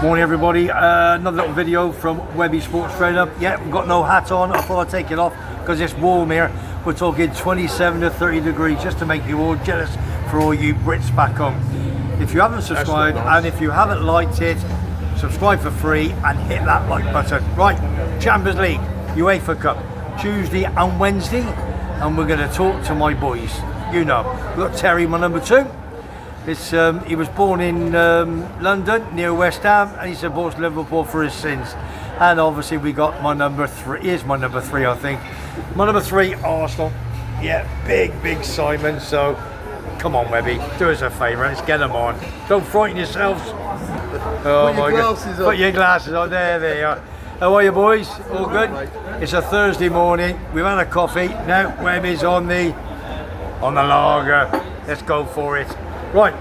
Morning everybody, another little video from Webby Sports Trainer. Yeah, we've got no hat on, I thought I'd take it off because it's warm here. We're talking 27 to 30 degrees just to make you all jealous for all you Brits back home. If you haven't subscribed and if you haven't liked it, subscribe for free and hit that like button. Right, Champions League, UEFA Cup, Tuesday and Wednesday, and we're going to talk to my boys. You know, we've got Terry, my number 2. He was born in London, near West Ham, and he supports Liverpool for his sins. And obviously we got my number 3, here's my number 3 I think. My number 3, Arsenal. Yeah, big Simon, so come on Webby, do us a favour, let's get them on. Don't frighten yourselves. Oh my God, put your glasses on, there they are. How are you boys? All good? It's a Thursday morning, we've had a coffee, now Webby's on the lager. Let's go for it. Right.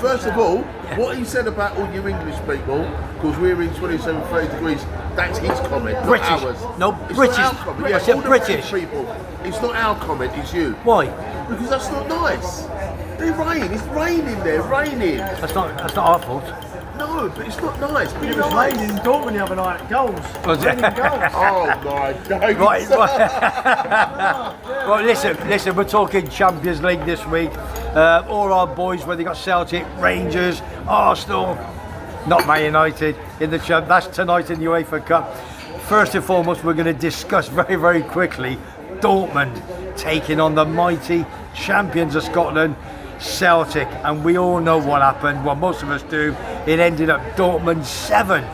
First of all, what he said about all you English people, because we're in 27, 30 degrees, that's his comment, not British. ours. No, it's British. Not our comment. Yeah, I said all the British. people. It's not our comment, it's you. Why? Because that's not nice. They rain, it's raining there, raining. That's not our fault. No, but it's not nice. Be It was nice. raining in Dortmund the other night. Goals. Was it? Raining goals. Oh my God. Right. Well, listen, we're talking Champions League this week. All our boys, whether you got Celtic, Rangers, Arsenal, not Man United in the champ. That's tonight in the UEFA Cup. First and foremost, we're going to discuss very quickly Dortmund taking on the mighty champions of Scotland, Celtic, and we all know what happened. Well, most of us do. It ended up Dortmund 7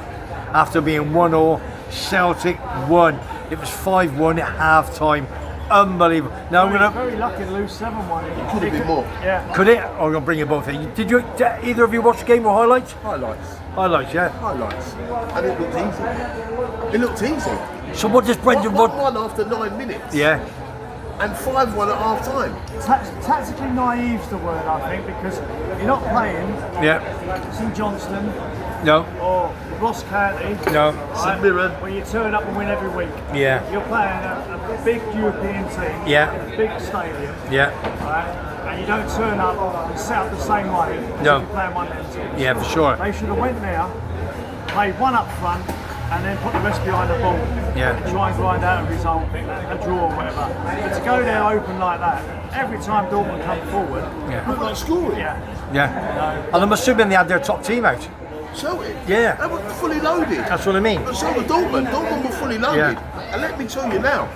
after being 1-1. Celtic 1. It was 5-1 at half time. Unbelievable. Now I'm gonna very lucky to lose 7-1. It could have been more. Yeah. Could it? I'm gonna bring you both in. Did either of you watch the game or highlights? Highlights. Highlights, yeah. Highlights. And it looked easy. It looked easy. So what does Brendan Rod? 1-1 after 9 minutes. Yeah. And 5-1 at half time. Tactically naive's the word, I think, because you're not playing Yeah. St Johnston No. or Ross County. No. St Mirren. Where you turn up and win every week. Yeah. You're playing a big European team. Yeah. In a big stadium. Yeah. Right? And you don't turn up and set up the same way as No. if you're playing one of them teams. Yeah, for sure. They should have went there, played one up front, and then put the rest behind the ball. Yeah. And try and grind out a result, a draw or whatever. But to go there open like that, every time Dortmund come forward, Yeah. Looked like scoring. yeah. Yeah. And I'm assuming they had their top team out. Celtic. Yeah. They were fully loaded. That's what I mean. But so were Dortmund. Dortmund were fully loaded. And let me tell you now,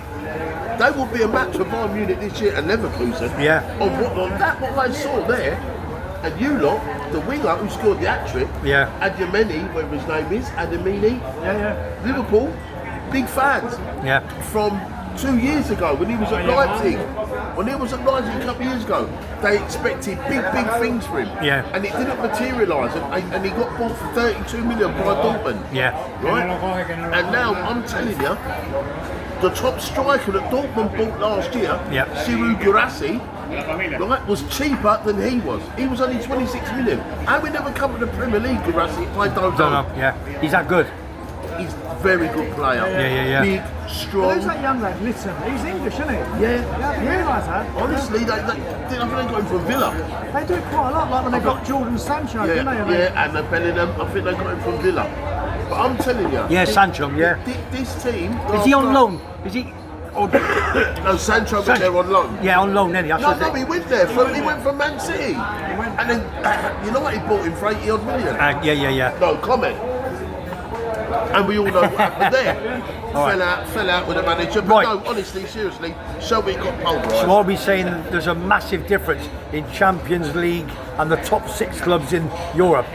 they will be a match for Bayern Munich this year and Leverkusen. Yeah. On what they saw there, and you lot, the winger who scored the hat-trick, Yeah. Adeyemi, whatever his name is, Adeyemi, Yeah. Liverpool, big fans. Yeah. From 2 years ago when he was at Leipzig. When he was at Leipzig a couple of years ago, they expected big things for him. Yeah. And it didn't materialise, and he got bought for 32 million by Dortmund. Yeah. Right? And now I'm telling you, the top striker that Dortmund bought last year, Yeah. Siru Guirassy, right, was cheaper than he was. He was only 26 million. How we never come to the Premier League, Guirassy? I don't Don't know. know. Yeah. He's that good. He's a very good player. Yeah. Big, Well, strong. who's that young lad, Litton? He's English, isn't he? Yeah. You realise that? Honestly, I think they got him from Villa. They do it quite a lot, like when they got Jordan Sancho, didn't they? Yeah, and Bellingham, I think they got him from Villa. But I'm telling you, Yeah, Sancho. Yeah. this team. Is he on loan? Is he? Or, No, Sancho went there on loan. yeah, on loan. Then he. No, he went there. He went from Man City, and then United bought him for 80 odd million. Yeah. No comment. And we all know what happened there. Fell out with the manager. But Right. no, honestly, seriously, Celtic got pulverised. So are we saying there's a massive difference in Champions League and the top 6 clubs in Europe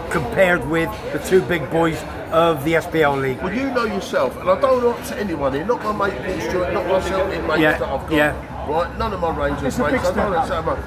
compared with the 2 big boys of the SPL League? Well, you know yourself, and I don't want to anyone here, not my mate Paul Stewart, not my Celtic mates Yeah, that I've got, yeah. right? None of my Rangers It's a mates. big I don't step want to say about.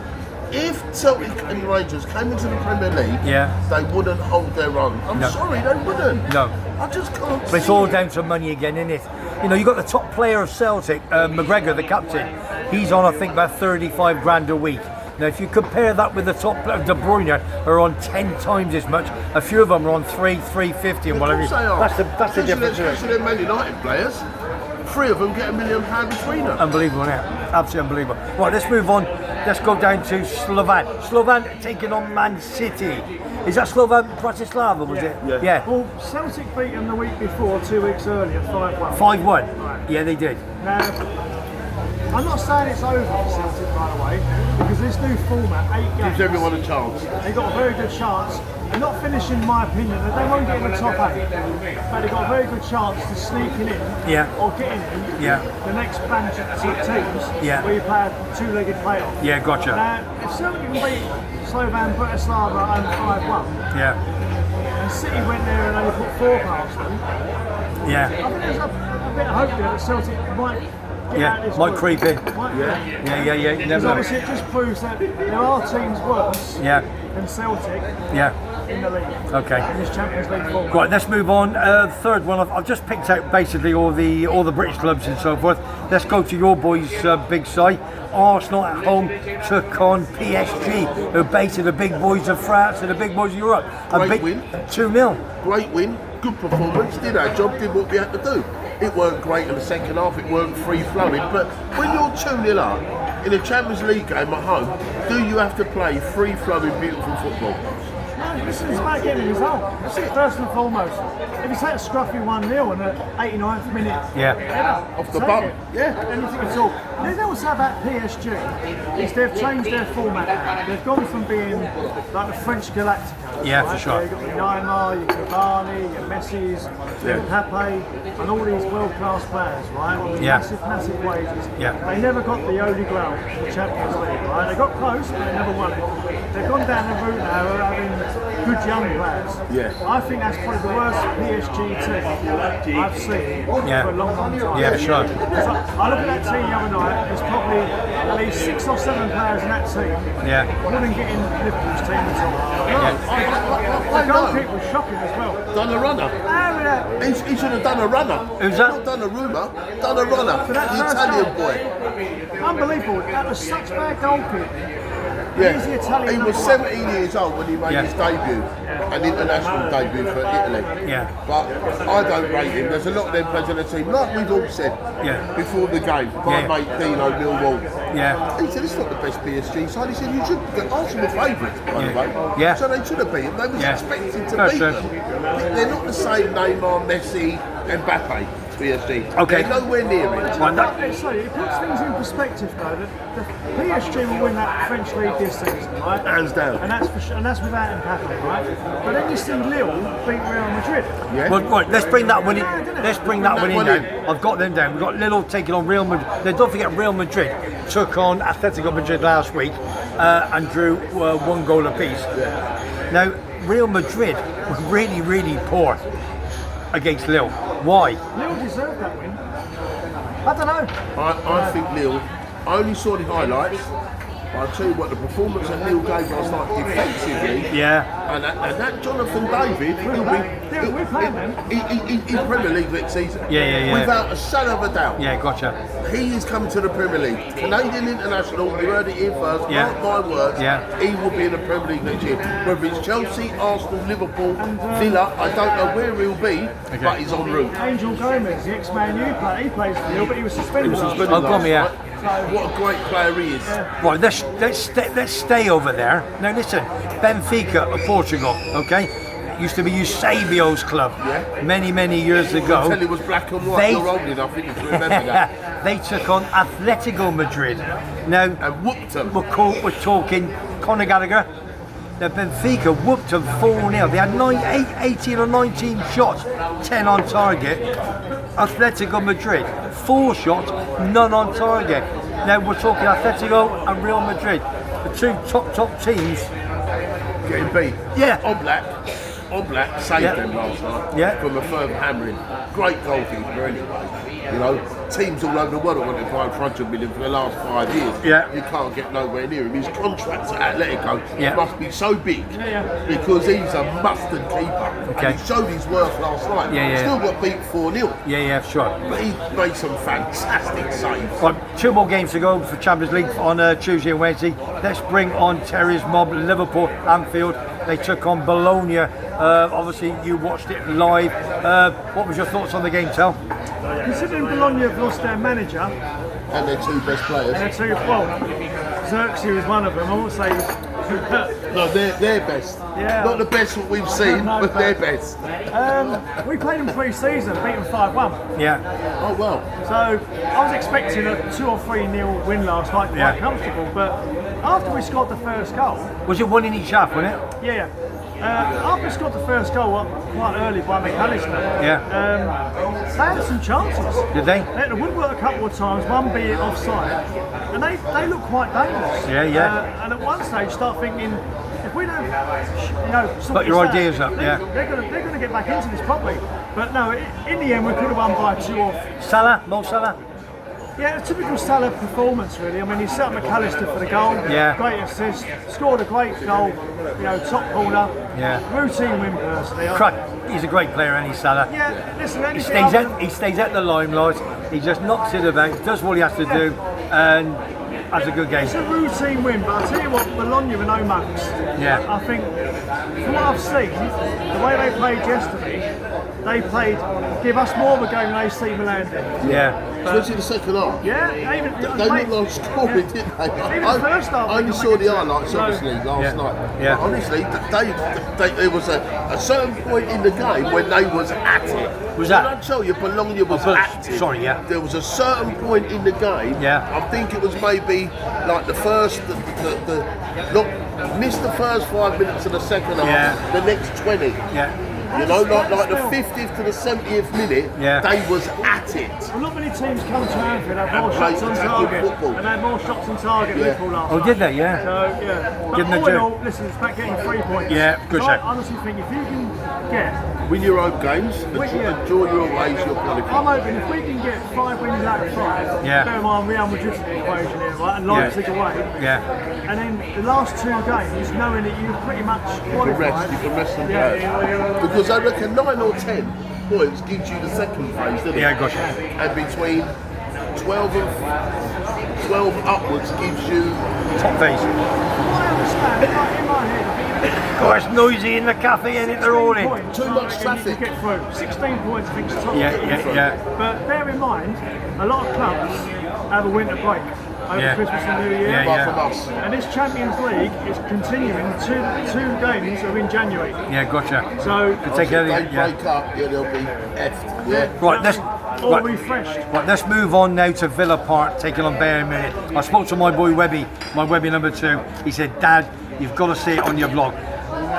If Celtic and Rangers came into the Premier League, Yeah. they wouldn't hold their own. I'm No. sorry, they wouldn't. No. I just can't But it's see all it. down to money again, isn't it? You know, you've got the top player of Celtic, McGregor, the captain. He's on, I think, about 35 grand a week. Now, if you compare that with the top player, De Bruyne, are on 10 times as much. A few of them are on 350 and Of whatever. course they are. That's the difference. Especially them Man United players. 3 of them get £1 million between them. Unbelievable, now. Absolutely unbelievable. Right, let's move on. let's go down to Slovan. Slovan taking on Man City. Is that Slovan Bratislava, was it? Yeah. Well, Celtic beat them the week before, 2 weeks earlier, 5-1. 5-1. Right. Yeah, they did. Now, I'm not saying it's over for Celtic, by the way, because this new format, 8 games, Gives everyone a chance. they got a very good chance. They're not finishing, in my opinion, they won't get in the top 8, but they've got a very good chance to sneaking in or getting in the next bunch of teams where you play a 2-legged playoff. Yeah, gotcha. Now, if Celtic can beat Slovan Bratislava at home 5-1, and City went there and only put 4 past them, I think there's a bit of hope there that Celtic might get out of this might group. creep in. Yeah. You Because never know. obviously it just proves that there are teams worse than Celtic in the league. Okay. In this Champions League format. Right, let's move on. Third one, I've just picked out basically all the British clubs and so forth. Let's go to your boys' big side. Arsenal at home took on PSG, who are basically the big boys of France and the big boys of Europe. Great win. 2-0. Great win, good performance, did our job, did what we had to do. It weren't great in the second half, it weren't free-flowing, but when you're 2-0 up in a Champions League game at home, do you have to play free-flowing, beautiful football? No, it's about getting a result. That's it, first and foremost. If you take a scruffy 1-0 in the 89th minute, Off the bum, anything at all. The thing I would say about PSG is they've changed their format now. They've gone from being like the French Galacticos. Yeah, for sure. You've got your Neymar, your Cavani, your Messi's, your Pepe, and all these world-class players, right? With massive wages. They never got the Holy Grail, the Champions League, right? They got close, but they never won it. They've gone down the route now of having good young players. I think that's probably the worst PSG team I've seen for a long time. Yeah, sure. So I look at that team the other night, there's probably at least 6 or 7 players in that team wouldn't get in Liverpool's team at all. The goalkeeper was shocking as well. Done a runner. He should have done a runner. Who's that? Not done a rumor, done a runner. For that The first Italian goal. boy. Unbelievable. That was such bad goalkeeping. He's the Italian He was number 17 years old when he made his debut, an international debut for Italy. But I don't rate him. There's a lot of them players on the team, like we've all said before the game. My mate Dino Millwall. He said it's not the best PSG side. He said you should get Arsenal favourites, by the way. So they should have beaten. They was expected to beat them. They're not the same Neymar, Messi, and Mbappe. PSG. Okay. They're nowhere near it. So it puts things in perspective though. That the PSG will win that French league this season, right? Hands down. And that's without Mbappe, right? But then you see Lille beat Real Madrid. Well, right, let's bring that one in. Let's bring that one in now. I've got them down. We've got Lille taking on Real Madrid. Now, don't forget, Real Madrid took on Atletico Madrid last week and drew 1 goal apiece. Now, Real Madrid were really, really poor against Lille. Why? Lille deserved that win. I don't know. I think Lille, I only saw the highlights. I'll tell you what, the performance that Lille gave last night defensively, and that Jonathan David, we're playing them. He's Premier League next season. Without a shadow of a doubt. Gotcha. He is coming to the Premier League. Canadian international, you heard it here first, mark my words, he will be in the Premier League next year. Whether it's Chelsea, Arsenal, Liverpool, Villa, I don't know where he'll be, but he's en route. Angel Gomez, the ex-Man U player, he plays for Lille, but he was suspended last night. Last night. What a great player he is. Right, let's stay over there. Now listen, Benfica of Portugal, okay? Used to be Eusebio's club many years ago. Until it was black and white, you're old enough, I think, to remember that. They took on Atletico Madrid. Now, and whooped them. We're talking Conor Gallagher. Now, Benfica whooped them 4-0. They had 18 or 19 shots, 10 on target. Atletico Madrid, 4 shots, none on target. Now we're talking Atletico and Real Madrid, the 2 top teams. Getting beat. Oblak saved them last night from a firm hammering. Great goalkeeper anyway. You know, teams all over the world want to try in front of him for the last 5 years. You can't get nowhere near him. His contract at Atletico must be so big because he's a mustard keeper. And he showed his worth last night. Still got beat 4-0. Sure. But he made some fantastic saves. Right, 2 more games to go for Champions League on Tuesday and Wednesday. Let's bring on Terry's mob, Liverpool, Anfield. They took on Bologna. Obviously, you watched it live. What was your thoughts on the game, Tel? Considering Bologna have lost their manager and their 2 best players, and their 2, Xerxes was one of them. I won't say. No, they're best. Yeah. Not the best what we've seen, No, but they're best. We played them pre-season, beat them 5-1. Yeah. Oh well. So I was expecting a 2 or 3-0 win last night, quite comfortable. But after we scored the first goal, Was it one in each half, wasn't it? yeah. After we scored the first goal quite early by McAllister, Yeah. they had some chances. Did they? They hit the woodwork a couple of times, one being offside, and they look quite dangerous. Yeah, yeah. And at one stage, start thinking, if we don't, sort Put your this out, ideas up, yeah. they're going to get back into this properly. But no, in the end, we could have won by 2 off. Salah? Mo Salah? Yeah, a typical Salah performance, really. I mean, he set up McAllister for the goal. Yeah. Great assist. Scored a great goal. Top corner. Yeah. Routine win, personally. He's a great player, and he's Salah. Yeah, listen, He stays at the limelight. He just knocks it about, does what he has to do, and has a good game. It's a routine win, but I'll tell you what, Bologna and Omax, I think, from what I've seen, the way they played yesterday, they give us more of a game than AC Milan did. Yeah. Especially the second half. Yeah, They looked like scoring, didn't they? Even the first half. I only saw the highlights, obviously, last night. Yeah. But honestly, there was a certain point in the game when they was at it. Was that? When I tell you, Bologna was at it. Sorry, yeah. There was a certain point in the game. Yeah. I think it was maybe like the first, missed the first 5 minutes of the second half. The next 20. Yeah. You know, like the 50th to the 70th minute, they was at it. Well, not many teams come to Anfield and have more shots on target. And they had more shots on target than Liverpool last night. Oh, did they? Yeah. So, yeah. But Give them all the in due. all, listen, it's about getting 3 points. Yeah, good so shot. I honestly think if you can get... Win your own games, enjoy your ways, your quality. I'm hoping if we can get 5 wins out of 5, bear in mind Real Madrid's in the equation here, right? And Leipzig away. Yeah. And then the last 2 games, knowing that you pretty much qualified. You can rest them players. Because I reckon 9 or 10 points gives you the second phase, doesn't it? Yeah, gotcha. And between 12 upwards gives you Top phase. I understand, in my head, I think Oh, it's noisy in the cafe, and they're all in. too much traffic. You get through. 16 points, I think, is top. Yeah. But bear in mind, a lot of clubs have a winter break over Christmas and New Year. Apart from us. And this Champions League is continuing. Two games are in January. Yeah, gotcha. So To take If they it, break up, they'll be effed. Yeah. Right, let's all refreshed. Right, let's move on now to Villa Park taking on Bayern Munich. I spoke to my boy Webby, my Webby number 2. He said, "Dad, you've got to see it on your vlog."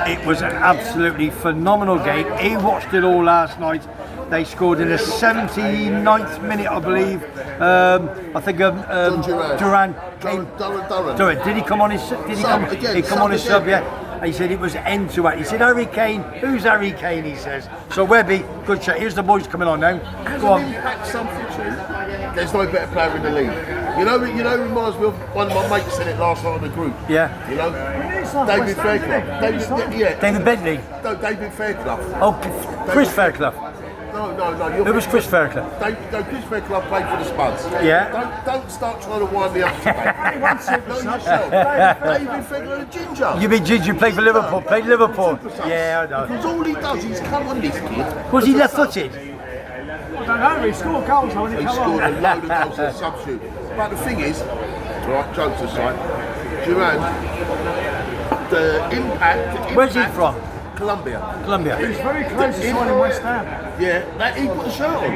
It was an absolutely phenomenal game. He watched it all last night. They scored in the 79th minute, I believe. I think Duran came. Duran. Did he come on his? Did he come? Again, He come on his sub, again. yeah. And he said it was end to end. He said, "Harry Kane, who's Harry Kane?" He says. So Webby, good shot. Here's the boys coming on now. Has Go an on. impact something too? There's no better player in the league. You know, reminds me of one of my mates said it last night in the group. Yeah. You know, like David West Ham, Fairclough. isn't it? David Bentley. No, David Fairclough. Oh, Chris Fairclough. No. Who was Chris Fairclough? Chris Fairclough played for the Spuds. Yeah. Don't start trying to wind me up today. Know yourself. David Fairclough, the ginger. You mean Ginger played for Liverpool? Played Liverpool. Yeah, I know. Because all he does is come on this kid. Was he left-footed? I don't know, he scored goals when he He come scored a on. load of goals as a substitute. But the thing is, right, jokes aside, Duran, the impact. Where's he from? Colombia. Colombia. He was very close to signing West Ham. Yeah, he put the shirt on.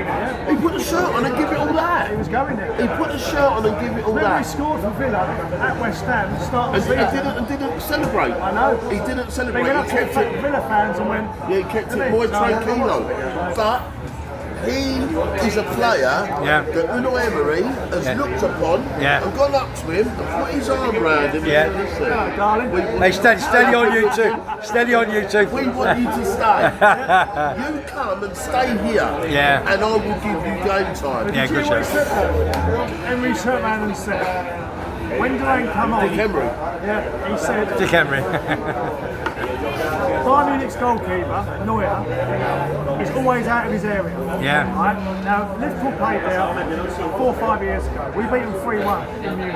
He put the shirt on and give it all He that. was going there. He put the shirt on and give it all Remember he that. scored for Villa at West Ham at the start of the season. And didn't celebrate. I know. He didn't They celebrate. went He up to kept the it. Villa fans and went... Yeah, he kept didn't it he? more No, tranquilo. But he is a player that Unai Emery has looked upon and gone up to him and put his arm around him and said, "Listen, No, darling. Hey, steady on you two. Steady on you two. we want you to stay. You come and stay here, Yeah. and I will give you game time." Yeah, Did you good know what he show. said? Emery turned around and said, when Duran come on... Dick Emery. Yeah, he said... Dick Henry. Bayern Munich's goalkeeper, Neuer, is always out of his area. Yeah. Right? Now, Liverpool played there 4 or 5 years ago. We beat them 3-1 in Munich.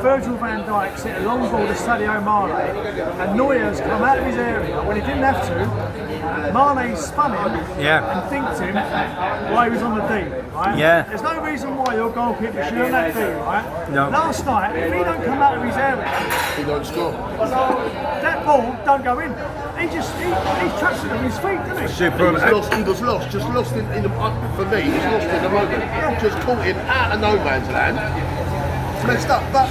Virgil van Dijk hit a long ball to Sadio Mane, and Neuer's come out of his area when he didn't have to. Mane spun him and thinked him while he was on the D, right? Yeah. There's no reason why your goalkeeper should on that D, right? No. Last night, if he don't come out of his area, He don't score. that ball don't go in. He touched it with his feet, didn't he? Superb. He was lost, just lost in the, for me, he was lost in the moment. Just caught him out of no man's land. Messed up, but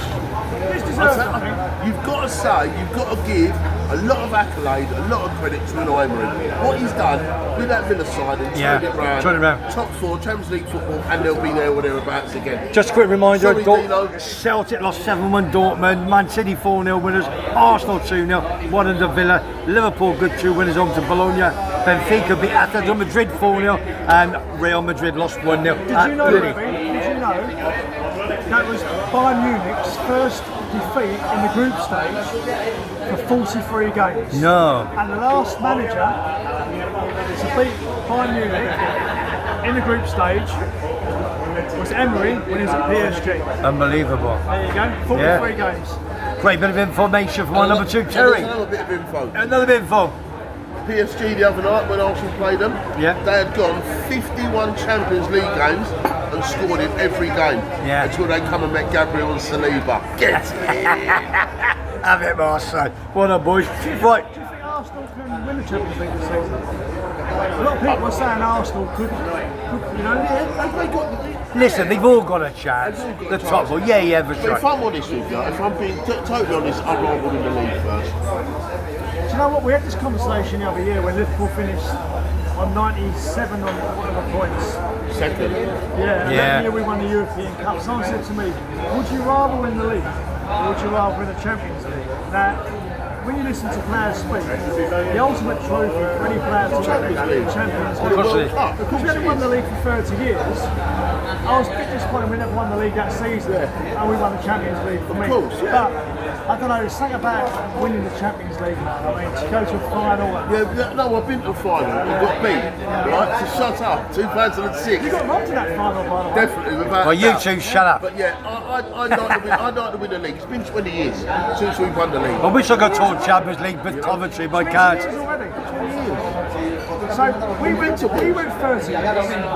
you've got to say, you've got to give a lot of accolade, a lot of credit to Unai Emery. What he's done with that Villa side and turned it round, top 4, Champions League football, and they'll be there or thereabouts again. Just a quick reminder, Sorry, Celtic lost 7-1 Dortmund, Man City 4-0 winners, Arsenal 2-0, 1 under Villa, Liverpool good 2 winners home to Bologna, Benfica beat Atletico Madrid 4-0, and Real Madrid lost 1-0. Did you know that was Bayern Munich's first defeat in the group stage for 43 games? No. And the last manager to beat Bayern Munich in the group stage was Emery when he was at PSG. Unbelievable. There you go, 43 games. Great bit of information from our number 2, Terry. Another bit of info. Another bit of info. PSG the other night when Arsenal played them, they had gone 51 Champions League games and scored in every game until they come and met Gabriel and Saliba. Get it! Have it, Marcel. Well done, boys. Right. Do you think Arsenal can win the Champions League this season? A lot of people are saying Arsenal could you know, have they got... Listen, they've all got a chance. The top one, yeah, for sure. If I'm honest with you, if I'm being totally honest, I'd rather win the league first. Do you know what? We had this conversation the other year when Liverpool finished on 97 on whatever points. Second. Yeah, and that year we won the European Cup. Someone said to me, would you rather win the league or would you rather win the Champions League? Now, when you listen to players speak, the ultimate trophy for any player to win is the Champions League. Because we hadn't won the league for 30 years, I was a bit disappointed we never won the league that season, and we won the Champions League for me. But I don't know, there's something about winning the Champions League, man. I mean, to go to a final. No, I've been to a final and got beat. Right, so shut up. 2006. You got robbed in that final, by the way. Definitely, without Well, you two shut up. But yeah, I'd like to win the league. It's been 20 years since we've won the league. I wish I got told Champions League, but Coventry, my cards. So we went 30 years.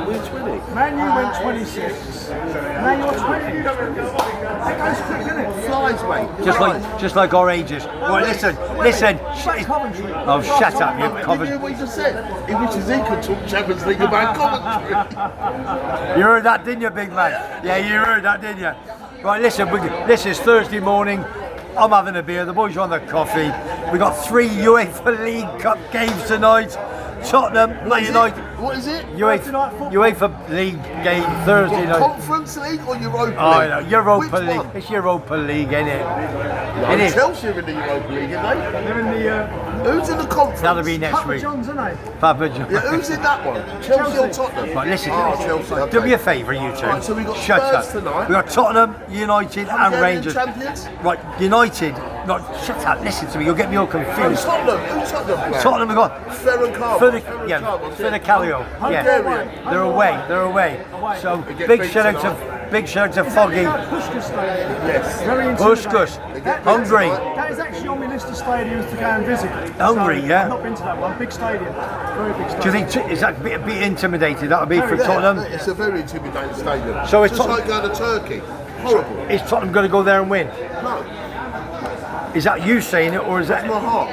We're 20. Man, you went 26. Now you're 20. It goes quick, doesn't it? Flies, mate. Just like our ages. Right, listen. Coventry. Oh, shut up, you Did you Coventry. hear what he just said? He wishes he could talk Champions League about Coventry. You heard that, didn't you, big man? Yeah, you heard that, didn't you? Right, listen, this is Thursday morning. I'm having a beer, the boys are on the coffee. We've got 3 UEFA League Cup games tonight. Tottenham, Man United. What is it? UEFA League game Thursday night. Conference League or Europa League? Oh, no, Europa Which League. one? It's Europa League, isn't it? No, It is. Chelsea are in the Europa League, aren't they? They're in the... Who's in the conference? That'll be next Papa week. John's, isn't they? Papa John. Yeah, who's in that one? Chelsea or Tottenham? Right, listen. Chelsea. Okay. Do me a favour, you two. Right, so we got Shut Spurs up. tonight. We got Tottenham, United, and Hungarian Rangers. champions? Right, United. No, shut up. Listen to me. You'll get me all confused. Tottenham. Who's Tottenham playing? Tottenham have got Fenicalio. Yeah, they're away. So big shout out to Foggy. Yes. Very Puskas. Hungary. That is actually on my list of stadiums to go and visit. Hungary, so, yeah. I've not been to that one. Big stadium. Very big stadium. Do you think is that a bit intimidated? That'll be for Tottenham. It's a very intimidating stadium. So it's just like going to Turkey. Horrible. Is Tottenham going to go there and win? No. Is that you saying it, or is that my heart?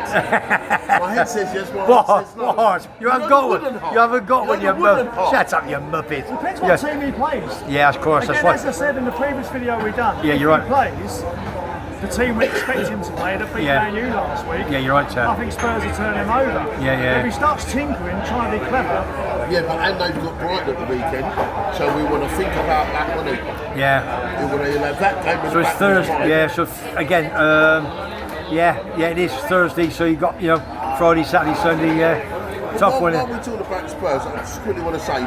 My head says yes, my heart says no. What? You haven't got one. You haven't got one, you muppet. Shut up, you muppet. Depends what team he plays. Yeah, of course. Again, That's right. as I said in the previous video we done, yeah, you're if right. he plays the team we expect him to play that beat Man U last week. Yeah, you're right, sir. I think Spurs will turn him over. Yeah. If he starts tinkering, trying to be clever. Yeah, but and they've got Brighton at the weekend, so we want to think about that, won't we? Yeah. We want to have that game. So it's Thursday. Yeah. So again, it is Thursday. So you got Friday, Saturday, Sunday. Tough one. While we're talking about Spurs, I just quickly want to say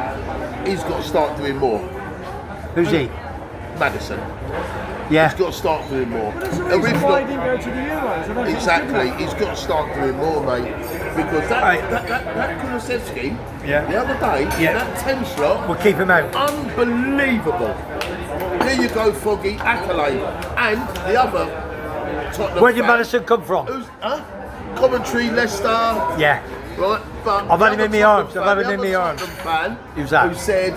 he's got to start doing more. Who's he? Madison. Yeah. He's got to start doing more. But there's a reason why he didn't go to the Euros. Exactly. He's got to start doing more, mate. Because that Kulusevski the other day, that 10 slot, we'll keep him out. Unbelievable. There you go, Foggy, accolade. And the other Tottenham Where did fan, Madison come from? Coventry, Leicester. Yeah. Right, but I've had him in my arms. I've had him in my arms. Fan Who's that? who said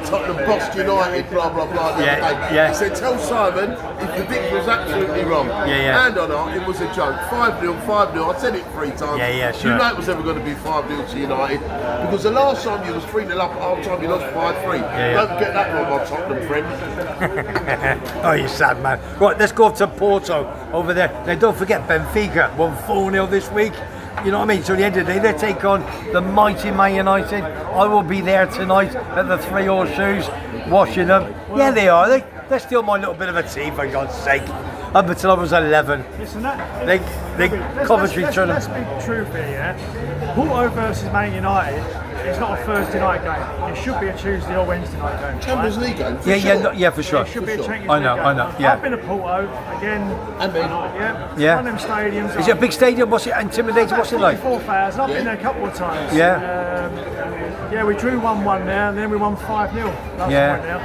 Tottenham bossed United, blah blah blah. The other day. Yeah. He said, tell Simon his prediction was absolutely wrong. Yeah. And or not, it was a joke. 5-0, 5-0. I said it 3 times. Yeah, sure. You know it was ever going to be 5-0 to United because the last time you was 3-0 up at half time, you lost 5-3. Don't get that wrong, my Tottenham friend. Oh, you sad man. Right, let's go up to Porto over there. Now, don't forget Benfica won 4-0 this week. You know what I mean? So at the end of the day, they take on the mighty Man United. I will be there tonight at the 3 Horseshoes, watching them. Yeah, they are. They're still my little bit of a team, for God's sake. Up until I was 11. Listen, that, They Coventry turn let's be truthful here, yeah? Porto versus Man United is not a Thursday night game. It should be a Tuesday or Wednesday night game. Champions League game. For Yeah, sure. for sure. It should be a Champions I League know, game. I know, yeah. I've been to Porto again. And me. Yeah. One of them stadiums. Is it a big stadium? What's it intimidating? What's it like? 44,000. I've been there a couple of times. Yeah. We drew 1-1 there, and then we won 5-0 last point now.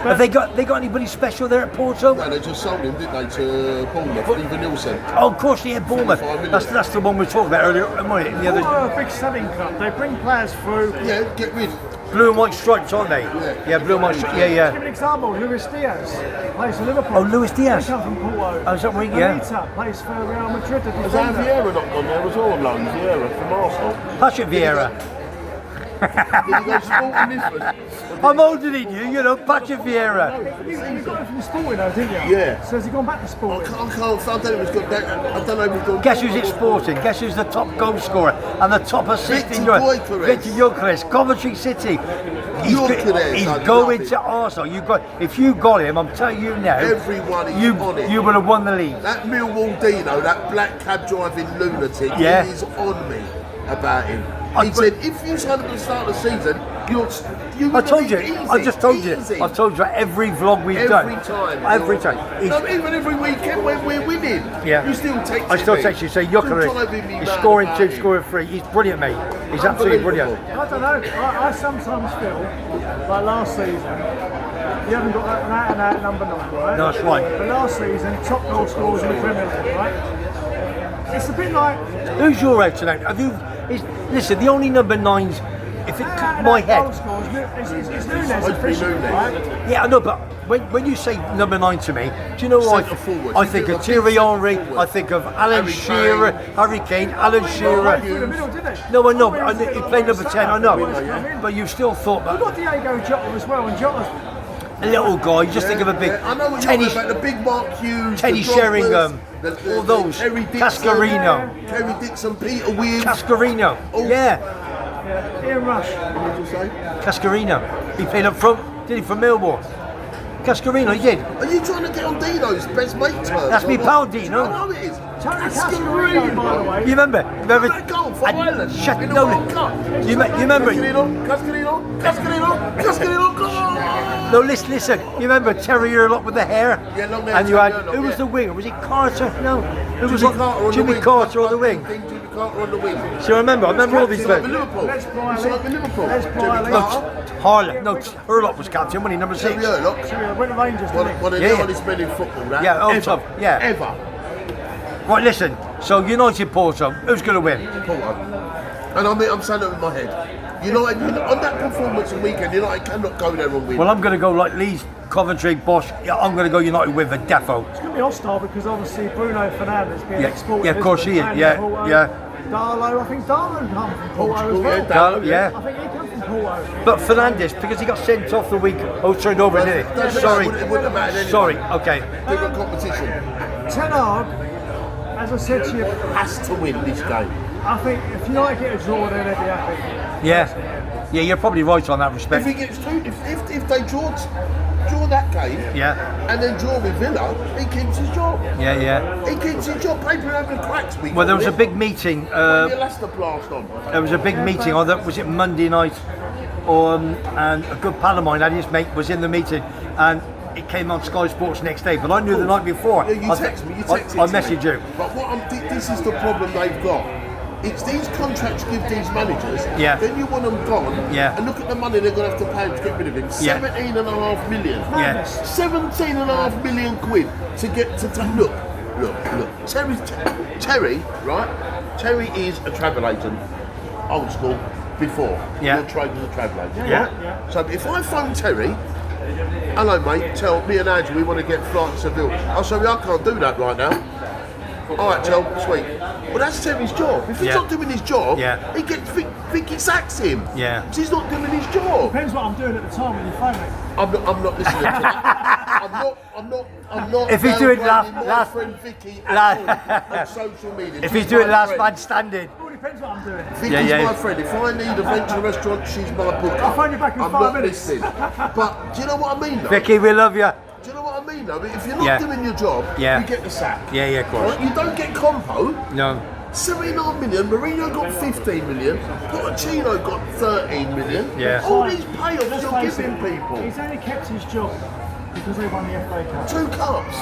Have they got anybody special there at Porto? No, they just sold him, didn't they, to Bournemouth, Ethan Nielsen. Oh, of course, yeah, Bournemouth. That's the one we talked about earlier. Wasn't it? The other Porto are a big selling club. They bring players through. Yeah, get rid. blue and white stripes, aren't they? Yeah, blue and white stripes. Give an example. Luis Diaz plays for Liverpool. Oh, Luis Diaz. He comes from Porto. Oh, is that right? Yeah. Anita plays for Real Madrid. Has Vieira not gone there as well on loan? Vieira from Arsenal. Patrick Vieira. Did he go Sporting Lisbon? I'm older than you know, Patrick Vieira. You got him from Sporting though, didn't you? Yeah. So has he gone back to Sporting? I don't know if he's got that. I don't know if he's gone. Guess who's at Sporting? Guess who's the top goal scorer and the top assist in Victor Europe? Gyökeres. Victor Gyökeres, Coventry City. He's Gyökeres, going to Arsenal. If you got him, I'm telling you now, Everyone is on it. you would have won the league. That Millwall Dino, that black cab driving lunatic, he is on me about him. He said, if you sign at the start of the season, I told you. easy, I just told you. easy. I've told you every vlog we've done. Every time. No, even every weekend when we're winning. Yeah. You still text me. I still text you, say Gyökeres. He's scoring 2, scoring 3. He's brilliant, mate. He's absolutely brilliant. I don't know. I sometimes feel like last season, you haven't got an out-and-out number 9, right? No, that's right. But last season, top goal scorers in the Premier League, right? It's a bit like... Who's your out tonight? Listen, the only number 9s, if it my head. Goal scorers, it's Nunes officially, right? Yeah, I know, but when you say number 9 to me, do you know what Centre forward. I think of? Thierry Henry, I think of Alan Harry Shearer, Kane. Harry Kane, Alan Shearer. Through the middle, didn't he? No, I know, but he played number 10, I know. But you still thought We've got that Diego Jota as well, and Jota's a little guy, you just think of a big I know what Teddy, you're about, the big Mark Hughes, Teddy the Sheringham, Drogbas, all those, Terry Dixon, Cascarino. Terry Dixon, Peter Williams. Cascarino, Ian Rush. What did you say? Cascarino. He played up front, did he, for Millwall? Cascarino, he did. Are you trying to get on Dino's best mate terms? That's me pal, Dino. I know it is. Tony Cascarino, by the way. You remember? That goal for Ireland Shut in the no, World Cup. you remember? Cascarino, goal! No, listen. You remember Terry Earlock with the hair? Yeah, long hair, And you Terry had Earlock, who was yeah. the winger? Was it Carter? No, who was Jimmy it? Carter on Jimmy the wing. Carter on the wing. Jimmy Carter on the wing. So I remember all these He's like with men. Liverpool. Les Briley. He's like with Liverpool. Les Jimmy Briley. Carter. Harlan. No, Earlock was captain, wasn't he? Number 6. Terry Earlock. Went to Rangers, didn't he? One of the hardest men in football. That. Yeah, oh, ever. top, yeah. Ever. Right, listen. So United Porto, who's going to win? Porto. And I'm saying it with my head. United, on that performance of weekend, United cannot go there and win. Well, I'm going to go like Leeds, Coventry, Bosch. Yeah, I'm going to go United with a defo. It's going to be hostile because obviously Bruno Fernandes being exported. Yeah, of course he is. and Yeah, Porto. yeah. Darlow, I think Darlow come from Porto as Portugal, well. yeah, Darlow, yeah. I think he comes from Porto. But Fernandes, because he got sent off the week, turned over, didn't he? It Sorry. wouldn't have mattered anyway. Sorry, okay. Different competition. Ten Hag, as I said to you, Has to win this game. I think if United get a draw, then they'd be happy. Yeah, you're probably right on that If respect. he gets two, if they draw that game, and then draw with Villa, he keeps his job. Yeah. He keeps his job. Paper over the cracks. Well, there was a big meeting. Leicester blast on. There was a big meeting on that. Was it Monday night? And a good pal of mine, his mate, was in the meeting, and it came on Sky Sports next day. But I knew the night before. Yeah, you text me. You text I messaged you. But this is the problem they've got. it's these contracts give these managers, then you want them gone, and look at the money they're going to have to pay them to get rid of him. 17.5 million. 17.5 million quid to get to look. Terry, right? Terry is a travel agent, old school, before. Your trade was a travel agent. So if I phone Terry, hello mate, tell me and Andrew we want to get flight to Seville. Oh, sorry, I can't do that right now. Alright, tell, sweet. Well, that's Terry's job. If he's not doing his job, he gets Vicky sacks him. Because he's not doing his job. Depends what I'm doing at the time when you phone me. I'm not listening to that. I'm not. If he's doing my friend Vicky on social media. If he's doing last man standing. It all depends what I'm doing. Vicky's my friend. If I need a venture restaurant, she's my booker. I'll phone you back in 5 minutes. Listening. But do you know what I mean though? Vicky, we love you. Do you know what I mean though? If you're not doing your job, you get the sack. Yeah, of course. Right? You don't get compo. No. 79 million, Mourinho got 15 million, Pochettino got 13 million. All these payoffs you're giving people. He's only kept his job because they won the FA Cup. 2 cups.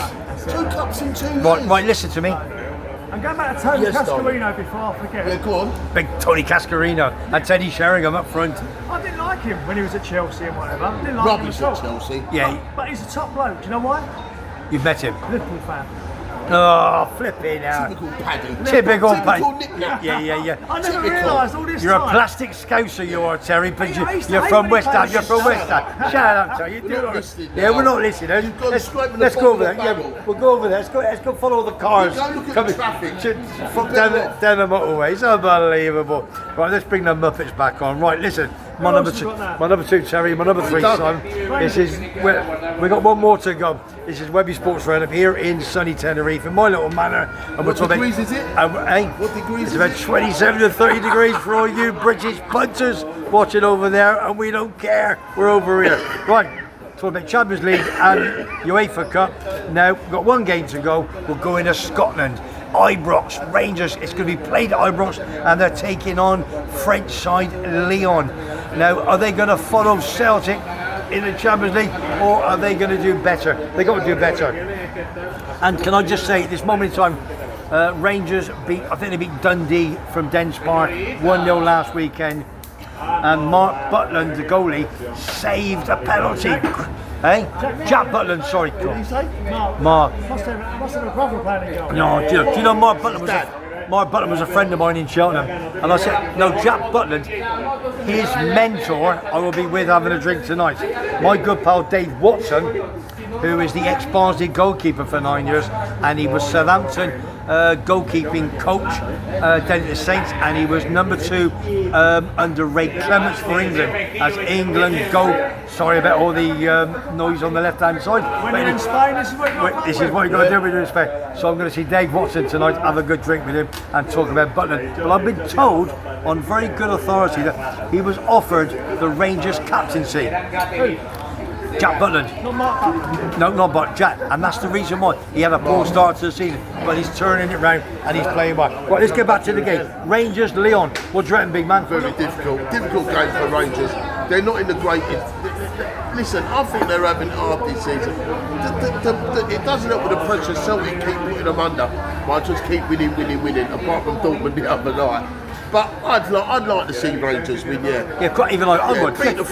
2 cups in 2 years. Right, listen to me. I'm going back to Tony Cascarino before I forget. Yeah, go on. Big Tony Cascarino and Teddy Sheringham up front. I didn't like him when he was at Chelsea and whatever. I didn't like Rubbish him at at Chelsea. But he's a top bloke. Do you know why? You've met him. Liverpool fan. Oh, flipping out. Typical Paddy. Typical Paddy. Yeah. I never realised all this You're time. a plastic scouser, you are, Terry, but you're from West Ham. You're from West Ham. Shut up, Terry. We're not listening. Let's go over there. We'll go over there. Let's go follow the cars. Go look at the traffic. Down the motorway. It's unbelievable. Right, let's bring the Muppets back on. Right, listen. My number two, Terry. My number 3, Simon. We got one more to go. This is Webby Sports Roundup here in sunny Tenerife, in my little manor. And what degrees is it? What degrees it's about 27 to 30 degrees for all you British punters watching over there, and we don't care. We're over here. Right. Talking about Champions League and UEFA Cup. Now, we've got 1 game to go. We'll go into Scotland. Ibrox Rangers. It's going to be played at Ibrox, and they're taking on French side Lyon. Now, are they going to follow Celtic in the Champions League, or are they going to do better? They got to do better. And can I just say, at this moment in time, Rangers I think they beat Dundee from Dens Park 1-0 last weekend. And Mark Butland, the goalie, saved a penalty. Jack Butland, sorry. What did he say? Mark. Must have a brother playing goal. No, do you know Mark Butland was a friend of mine in Cheltenham, and I said, no, Jack Butland, his mentor, I will be with having a drink tonight. My good pal Dave Watson, who is the ex-Barnsley goalkeeper for 9 years, and he was Southampton goalkeeping coach down at the Saints, and he was number 2 under Ray Clements for England as England Sorry about all the noise on the left-hand side. When you're in Spain, this is what you've got to do when you're in Spain. So I'm going to see Dave Watson tonight, have a good drink with him, and talk about Butland. But I've been told on very good authority that he was offered the Rangers captaincy. Jack Butland. Not Mark Butland. No, not but Jack, and that's the reason why he had a poor start to the season, but he's turning it round and he's playing well. Right, let's get back to the game. Rangers, Lyon. What do you reckon, big man? Very difficult game for Rangers. They're not in the greatest. Listen, I think they're having a hard this season. It doesn't help with the pressure. Celtic keep putting them under. But just keep winning. Apart from Dortmund the other night. But I'd like to see Rangers win, Yeah, quite even like I would. Beat the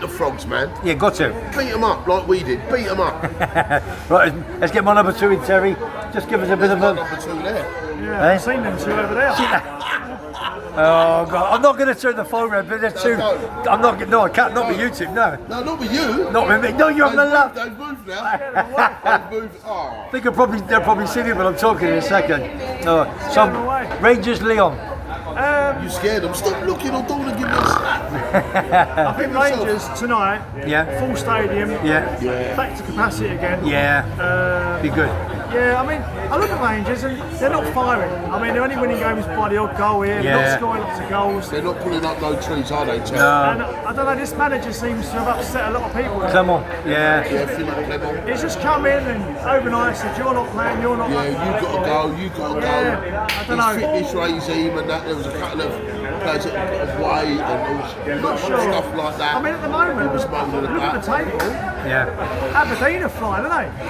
Frogs, man. Yeah, got to. Beat them up like we did. Beat them up. Right, let's get my number 2 in, Terry. Just give us a bit of a. Number 2 there. Yeah, I've seen them 2 over there. Oh God, I'm not going to turn the phone around, but there's 2. I'm not. No, I can't. Not with you 2. No. No, not with you. Not with me. No, you're having a laugh. They've moved now. They've moved. Oh. I think they'll probably see me when I'm talking in a second. So Rangers, Lyon. You scared them? Stop looking, I don't want to give them a slap. I think Rangers tonight, full stadium, back to capacity again. Be good. Yeah, I mean, I look at Rangers and they're not firing. I mean, they're only winning games by the odd goal here, not scoring lots of goals. They're not pulling up no trees, are they, Chad? No. And I don't know, this manager seems to have upset a lot of people. Clement, He's just come in and overnight said, you're not playing, you're not playing. You've got to go. I don't know. His fitness regime and that, there was a couple of players that got away and all stuff like that. I mean, at the moment, look at the table. Aberdeen are flying, aren't they?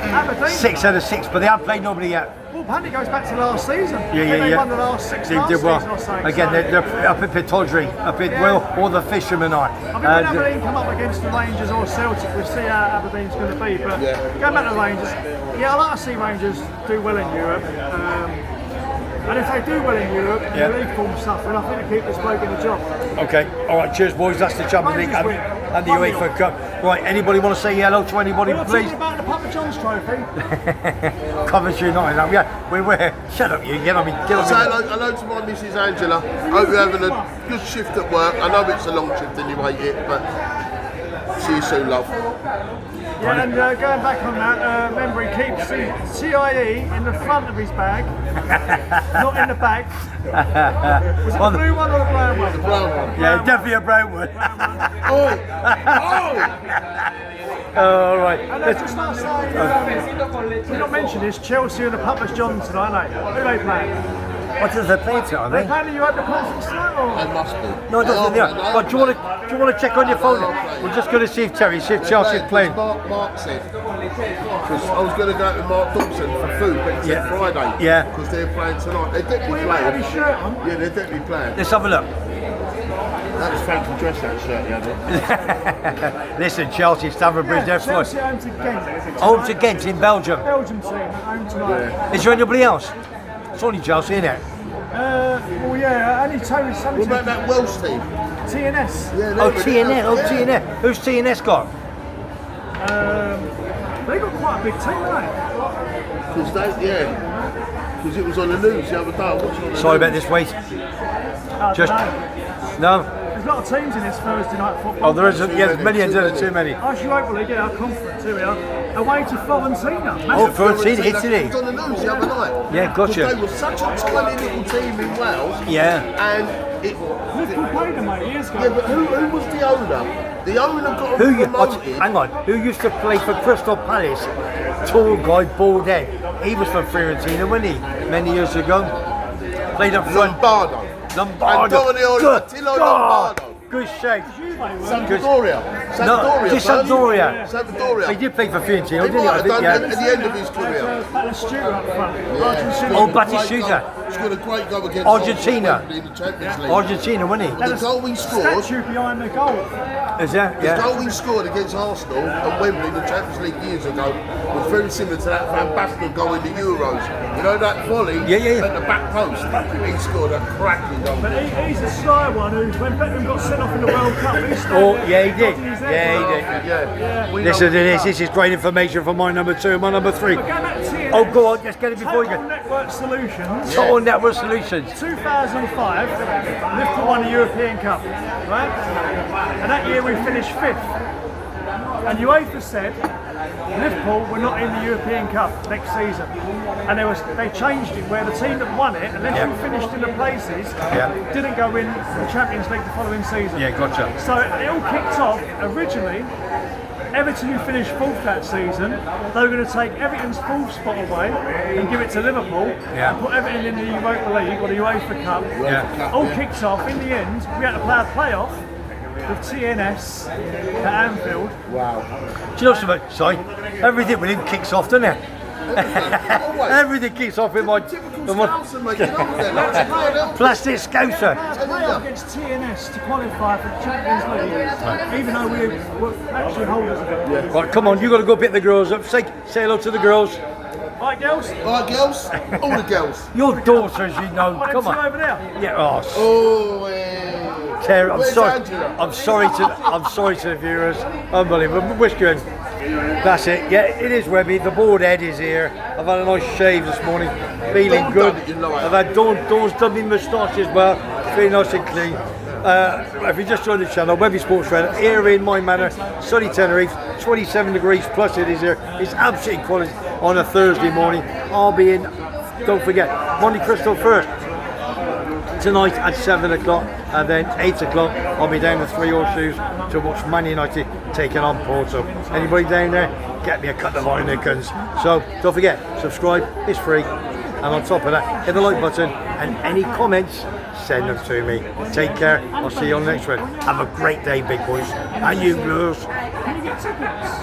Aberdeen. 6 out of 6, but they haven't played nobody yet. Well, apparently it goes back to last season. They won the last 6 They last did well. season or so. Again, they're up at Pittodrie, up at well, all the fishermen are. I mean, when Aberdeen come up against the Rangers or Celtic, we'll see how Aberdeen's going to be. But going back to the Rangers, I like to see Rangers do well in Europe. And if they do well in Europe and the league form suffering, I think they keep this bloke in the job. Okay, all right, cheers, boys. That's the Champions League and the UEFA Cup. Right, anybody want to say hello to anybody, please? Talking about the Papa John's trophy. Coventry United, we're shut up, you get on me. Say hello to my Mrs. Angela. Hope you're having a good shift at work. I know it's a long shift and you hate it, but see you soon, love. Yeah, and going back on that, remember he keeps the TIE in the front of his bag, not in the back. Was it the blue one or the brown one? The brown one. Yeah, definitely a brown one. All right. And just not saying, we not mention this, Chelsea and the Papa John's tonight, mate. Who are they playing? What does they play to, are they? They playing the UEFA Conference tonight, or? They must be. No, it doesn't. But do you want to check on your phone? We're just going to see if Chelsea's playing. Mark said, because I was going to go to Mark Dawson for food, but it's Friday. Yeah. Because they're playing tonight. They're definitely playing. Have his shirt on? Yeah, they're definitely playing. Let's have a look. That was fancy dress, that shirt, yeah. Listen, Chelsea, Stamford Bridge, they're flying. Chelsea home to Ghent. Home to Ghent in Belgium. Belgium team, home tonight. Is there anybody else? It's only Chelsea, isn't it? Well, yeah, only Tony Summerton. What about that Welsh team? TNS. Yeah, TNS. Who's TNS got? They got quite a big team, haven't Because because it was on the news the other day. I watched it on the Sorry news. about this, wait. they? Just no. There's a lot of teams in this Thursday night football. Oh, there isn't. Yeah, there's millions. There's too many. Irish Europa League, our conference, here we are. Away to Florentina. Oh, Florentina, Italy. It was on the news the other night. Yeah, gotcha. They were such a tiny little team in Wales. Yeah. And Liverpool played them, mate, years ago. Yeah, but who was the owner? The owner got promoted. Hang on. Who used to play for Crystal Palace? Tall guy, bald head. He was from Fiorentina, wasn't he? Many years ago. Played up front. Lombardo. Good Lombardo. Good shape. Sampdoria. Sampdoria. He did play for Fiorentina, He didn't he? might I have think, done yeah. at the end of his career. Batistuta up front. Oh, Batistuta. He scored a great goal against Argentina. in the Champions League. Argentina, wasn't he? The goal he scored. Statue behind the goal. Is that? The Yeah. goal he scored against Arsenal at Wembley in the Champions League years ago was very similar to that Van Basten goal in the Euros. You know that volley at the back post? He scored a cracking goal. But he's a sly one who, when Beckham got sent off in the World Cup, he Oh, yeah, he did. Yeah, Yeah. Listen to this. This is great information for my number 2 and my number 3. But going back to TNS, Oh, go on. Let's get it before you Total go. Network Solutions. Total Network Solutions. 2005, Liverpool won the European Cup, right? And that year we finished 5th. And UEFA said Liverpool were not in the European Cup next season. And they changed it where the team that won it, unless you finished in the places, didn't go in the Champions League the following season. Yeah, gotcha. So it all kicked off originally. Everton, who finished 4th that season, they were going to take Everton's 4th spot away and give it to Liverpool and put Everton in the Europa League or the UEFA Cup. All kicked off. In the end, we had to play a playoff with TNS at Anfield. Wow. Do you know something? Sorry. Everything with him kicks off, doesn't it? Everything kicks off in my plastic scouser. Play against TNS to qualify for the Champions League, even though we were actually holders of it. Right, come on, you got to go pick the girls up. Say hello to the girls. Right, girls? Alright, girls? All the girls. Your daughters, you know. Right, Come two on. over there. Yeah. Oh, Oh, yeah. Terry, I'm Where's sorry. Angela? I'm sorry to the viewers. Unbelievable. Whiskey. That's it. Yeah, it is Webby. The board head is here. I've had a nice shave this morning. Feeling Dawn good. done it, you know. I've had Dawn's done my moustache as well. Feeling nice and clean. If you just joined the channel, Webby Sports Trainer, here in my manor, sunny Tenerife, 27 degrees plus it is here. It's absolutely quality on a Thursday morning. I'll be in, don't forget, Monte Cristo first. Tonight at 7 o'clock, and then 8 o'clock I'll be down to Three Horseshoes to watch Man United taking on Porto. Anybody down there, get me a couple of Heinekens. So don't forget, subscribe, it's free, and on top of that, hit the like button, and any comments, send them to me. Take care, I'll see you on the next one. Have a great day, big boys, and you girls. Can you get tickets?